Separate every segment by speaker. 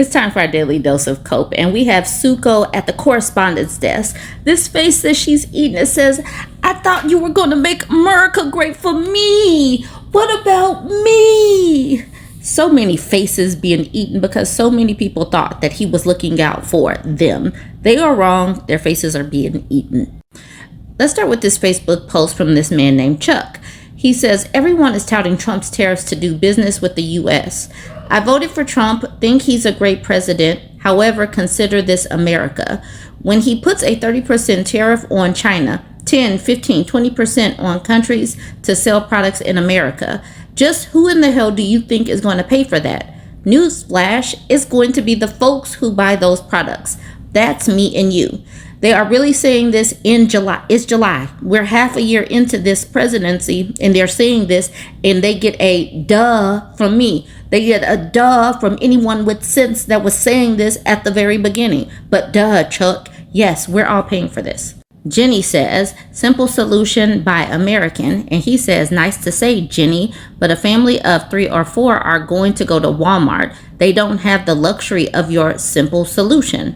Speaker 1: It's time for our daily dose of Cope, and we have Suko at the correspondence desk. This face that she's eating, it says, "I thought you were going to make America great for me. What about me?" So many faces being eaten because so many people thought that he was looking out for them. They are wrong. Their faces are being eaten. Let's start with this Facebook post from this man named Chuck. He says, "Everyone is touting Trump's tariffs to do business with the U.S. I voted for Trump, think he's a great president. However, consider this America. When he puts a 30% tariff on China, 10, 15, 20% on countries to sell products in America, just who in the hell do you think is going to pay for that? Newsflash, it's going to be the folks who buy those products. That's me and you." They are really saying this in July. It's July. We're half a year into this presidency, and they're saying this, and they get a duh from me. They get a duh from anyone with sense that was saying this at the very beginning. But duh, Chuck. Yes, we're all paying for this. Jenny says, "Simple solution by American." And he says, "Nice to say, Jenny, but a family of 3 or 4 are going to go to Walmart. They don't have the luxury of your simple solution."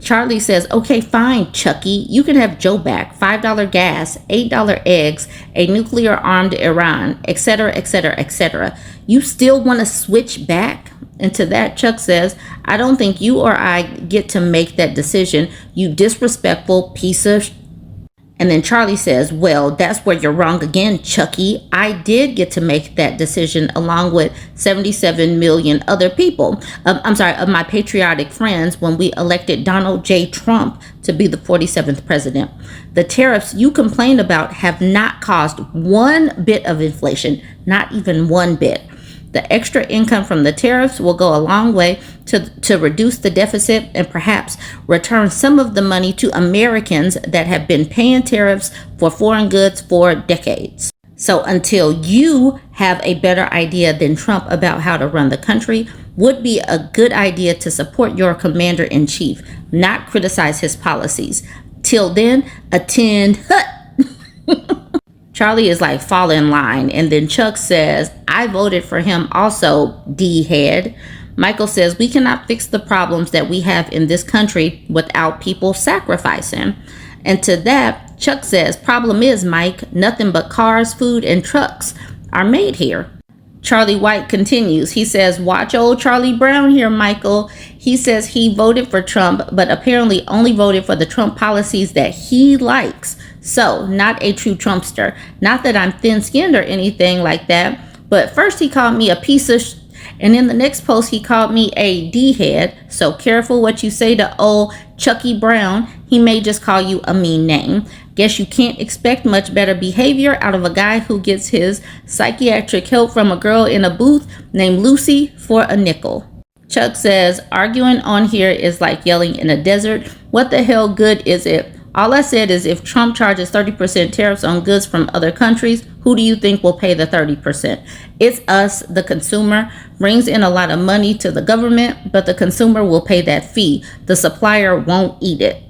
Speaker 1: Charlie says, "Okay, fine, Chucky. You can have Joe back, $5 gas, $8 eggs, a nuclear-armed Iran, etc., etc., etc. You still want to switch back?" And to that, Chuck says, "I don't think you or I get to make that decision, you disrespectful piece of." And then Charlie says, "Well, that's where you're wrong again, Chucky. I did get to make that decision along with 77 million other people. Of my patriotic friends when we elected Donald J. Trump to be the 47th president. The tariffs you complain about have not caused one bit of inflation, not even one bit. The extra income from the tariffs will go a long way to reduce the deficit and perhaps return some of the money to Americans that have been paying tariffs for foreign goods for decades. So until you have a better idea than Trump about how to run the country, would be a good idea to support your commander-in-chief, not criticize his policies. Till then, attend." Charlie is like, "Fall in line." And then Chuck says, "I voted for him also, D-head." Michael says, "We cannot fix the problems that we have in this country without people sacrificing." And to that, Chuck says, "Problem is, Mike, nothing but cars, food, and trucks are made here." Charlie White continues. He says, "Watch old Charlie Brown here, Michael. He says he voted for Trump, but apparently only voted for the Trump policies that he likes. So, not a true Trumpster. Not that I'm thin-skinned or anything like that, but first he called me a piece of and in the next post he called me a D-head. So careful what you say to old Chucky Brown. He may just call you a mean name. Guess you can't expect much better behavior out of a guy who gets his psychiatric help from a girl in a booth named Lucy for a nickel." Chuck says, "Arguing on here is like yelling in a desert. What the hell good is it? All I said is if Trump charges 30% tariffs on goods from other countries, who do you think will pay the 30%? It's us, the consumer. Brings in a lot of money to the government, but the consumer will pay that fee. The supplier won't eat it."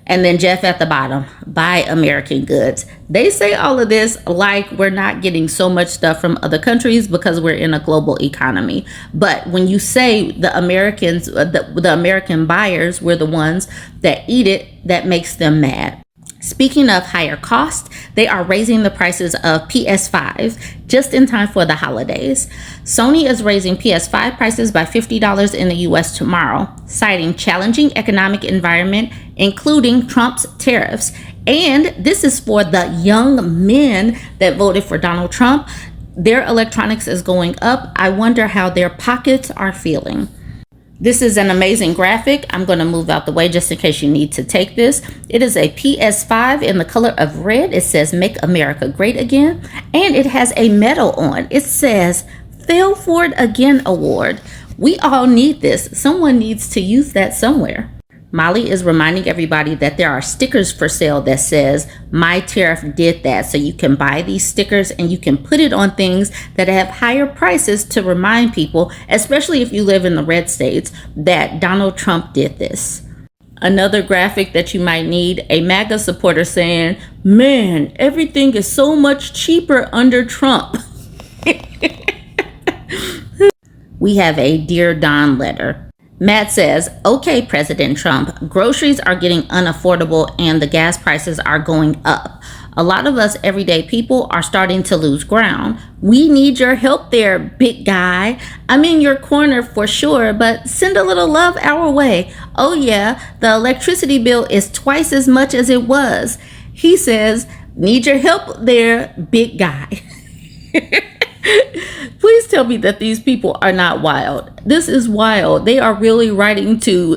Speaker 1: And then Jeff at the bottom, "Buy American goods." They say all of this like we're not getting so much stuff from other countries because we're in a global economy. But when you say the Americans, the American buyers, we're the ones that eat it, that makes them mad. Speaking of higher costs, they are raising the prices of PS5 just in time for the holidays. Sony is raising PS5 prices by $50 in the US tomorrow, citing challenging economic environment, including Trump's tariffs. And this is for the young men that voted for Donald Trump. Their electronics is going up. I wonder how their pockets are feeling. This is an amazing graphic. I'm going to move out the way just in case you need to take this. It is a PS5 in the color of red. It says "Make America Great Again." And it has a medal on. It says "Fail Forward Again Award." We all need this. Someone needs to use that somewhere. Molly is reminding everybody that there are stickers for sale that says "My Tariff Did That." So you can buy these stickers and you can put it on things that have higher prices to remind people, especially if you live in the red states, that Donald Trump did this. Another graphic that you might need, a MAGA supporter saying, "Man, everything is so much cheaper under Trump." We have a Dear Don letter. Matt says, okay, President Trump, groceries are getting unaffordable and the gas prices are going up. A lot of us everyday people are starting to lose ground. We need your help there, big guy. I'm in your corner for sure, but send a little love our way. Oh yeah, the electricity bill is twice as much as it was. He says, need your help there, big guy. Please tell me that these people are not wild. This is wild. They are really writing to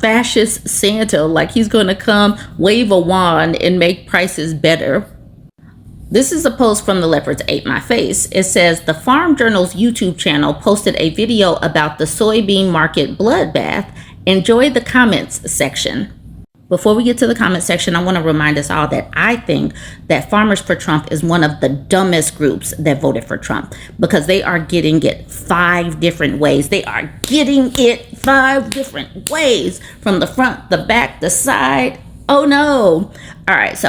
Speaker 1: fascist Santa like he's going to come wave a wand and make prices better. This is a post from the Leopards Ate My Face. It says, the Farm Journal's YouTube channel posted a video about the soybean market bloodbath. Enjoy the comments section. Before we get to the comment section, I want to remind us all that I think that Farmers for Trump is one of the dumbest groups that voted for Trump because they are getting it 5 different ways. They are getting it 5 different ways from the front, the back, the side. Oh no. All right.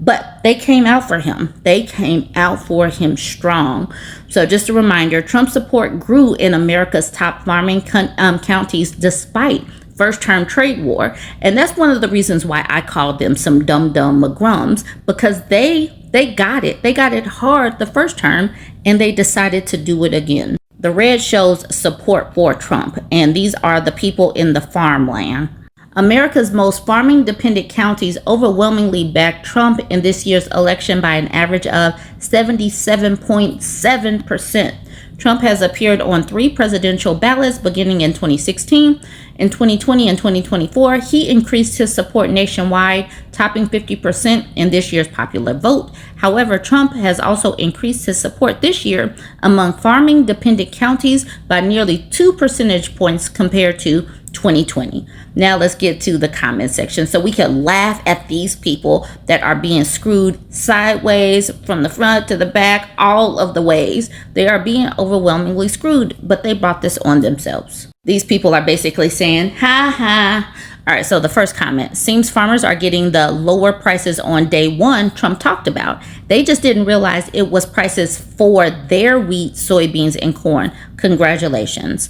Speaker 1: But they came out for him. They came out for him strong. So just a reminder, Trump support grew in America's top farming counties despite first-term trade war. And that's one of the reasons why I called them some dumb McGrums, because they got it. They got it hard the first term, and they decided to do it again. The red shows support for Trump, and these are the people in the farmland. America's most farming-dependent counties overwhelmingly backed Trump in this year's election by an average of 77.7%. Trump has appeared on 3 presidential ballots beginning in 2016. In 2020 and 2024, he increased his support nationwide, topping 50% in this year's popular vote. However, Trump has also increased his support this year among farming-dependent counties by nearly 2 percentage points compared to 2020. Now let's get to the comment section so we can laugh at these people that are being screwed sideways, from the front to the back, all of the ways. They are being overwhelmingly screwed, but they brought this on themselves. These people are basically saying, ha ha. All right, so the first comment, seems farmers are getting the lower prices on day one Trump talked about. They just didn't realize it was prices for their wheat, soybeans, and corn. Congratulations.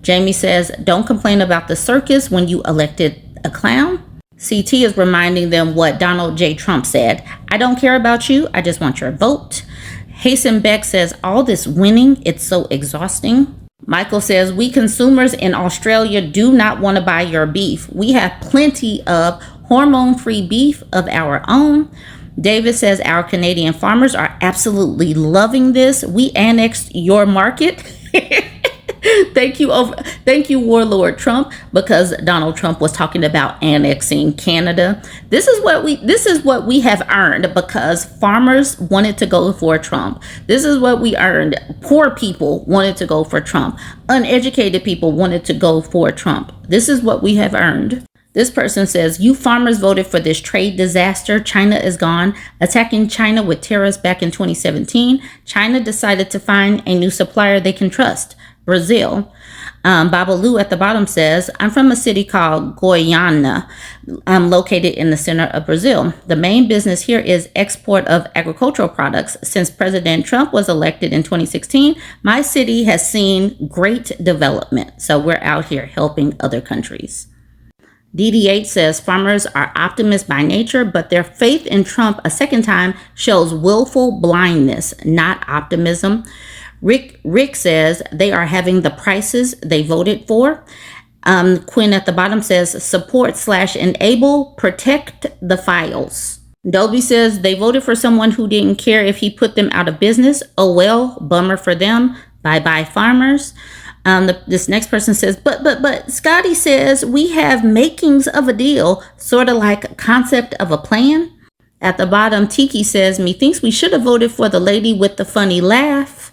Speaker 1: Jamie says, don't complain about the circus when you elected a clown. CT is reminding them what Donald J. Trump said. I don't care about you. I just want your vote. Hasten Beck says, all this winning, it's so exhausting. Michael says, we consumers in Australia do not want to buy your beef. We have plenty of hormone-free beef of our own. David says, our Canadian farmers are absolutely loving this. We annexed your market. Thank you, Warlord Trump, because Donald Trump was talking about annexing Canada. This is what we have earned because farmers wanted to go for Trump. This is what we earned. Poor people wanted to go for Trump. Uneducated people wanted to go for Trump. This is what we have earned. This person says, you farmers voted for this trade disaster. China is gone. Attacking China with tariffs back in 2017. China decided to find a new supplier they can trust. Brazil. Babalu at the bottom says, I'm from a city called Goiânia, located in the center of Brazil. The main business here is export of agricultural products. Since President Trump was elected in 2016, my city has seen great development. So we're out here helping other countries. DD8 says farmers are optimists by nature, but their faith in Trump a second time shows willful blindness, not optimism. Rick says they are having the prices they voted for. Quinn at the bottom says support/enable, protect the files. Dolby says they voted for someone who didn't care if he put them out of business. Oh well, bummer for them. Bye farmers. This next person says, but Scotty says we have makings of a deal, sort of like concept of a plan. At the bottom, Tiki says, methinks we should have voted for the lady with the funny laugh.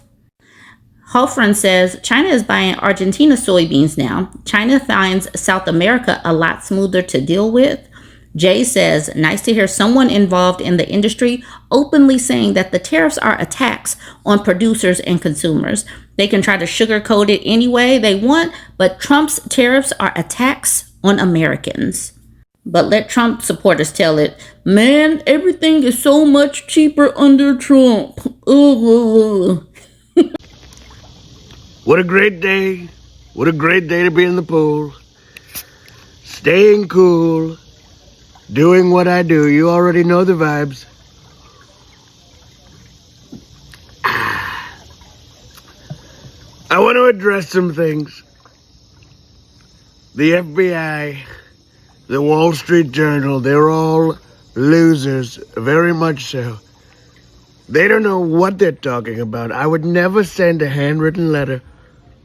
Speaker 1: Hofren says, China is buying Argentina soybeans now. China finds South America a lot smoother to deal with. Jay says, nice to hear someone involved in the industry openly saying that the tariffs are a tax on producers and consumers. They can try to sugarcoat it any way they want, but Trump's tariffs are a tax on Americans. But let Trump supporters tell it, man, everything is so much cheaper under Trump. Ooh.
Speaker 2: What a great day. What a great day to be in the pool. Staying cool. Doing what I do. You already know the vibes. I want to address some things. The FBI, the Wall Street Journal, they're all losers, very much so. They don't know what they're talking about. I would never send a handwritten letter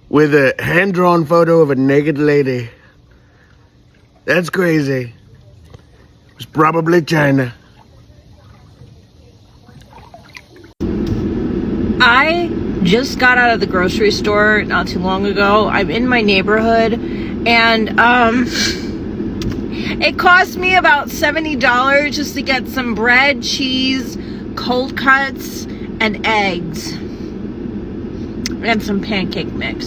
Speaker 2: with a hand-drawn photo of a naked lady. That's crazy. It was probably China.
Speaker 3: I just got out of the grocery store not too long ago. I'm in my neighborhood, and it cost me about $70 just to get some bread, cheese, cold cuts, and eggs, and some pancake mix.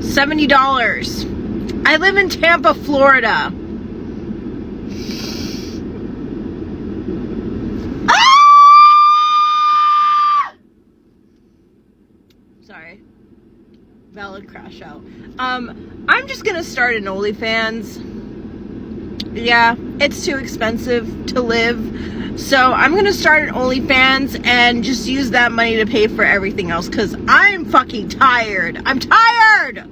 Speaker 3: $70. I live in Tampa, Florida. Sorry. Valid crash out. I'm just gonna start an OnlyFans. Yeah, it's too expensive to live. So I'm gonna start an OnlyFans and just use that money to pay for everything else, because I'm fucking tired. I'm tired!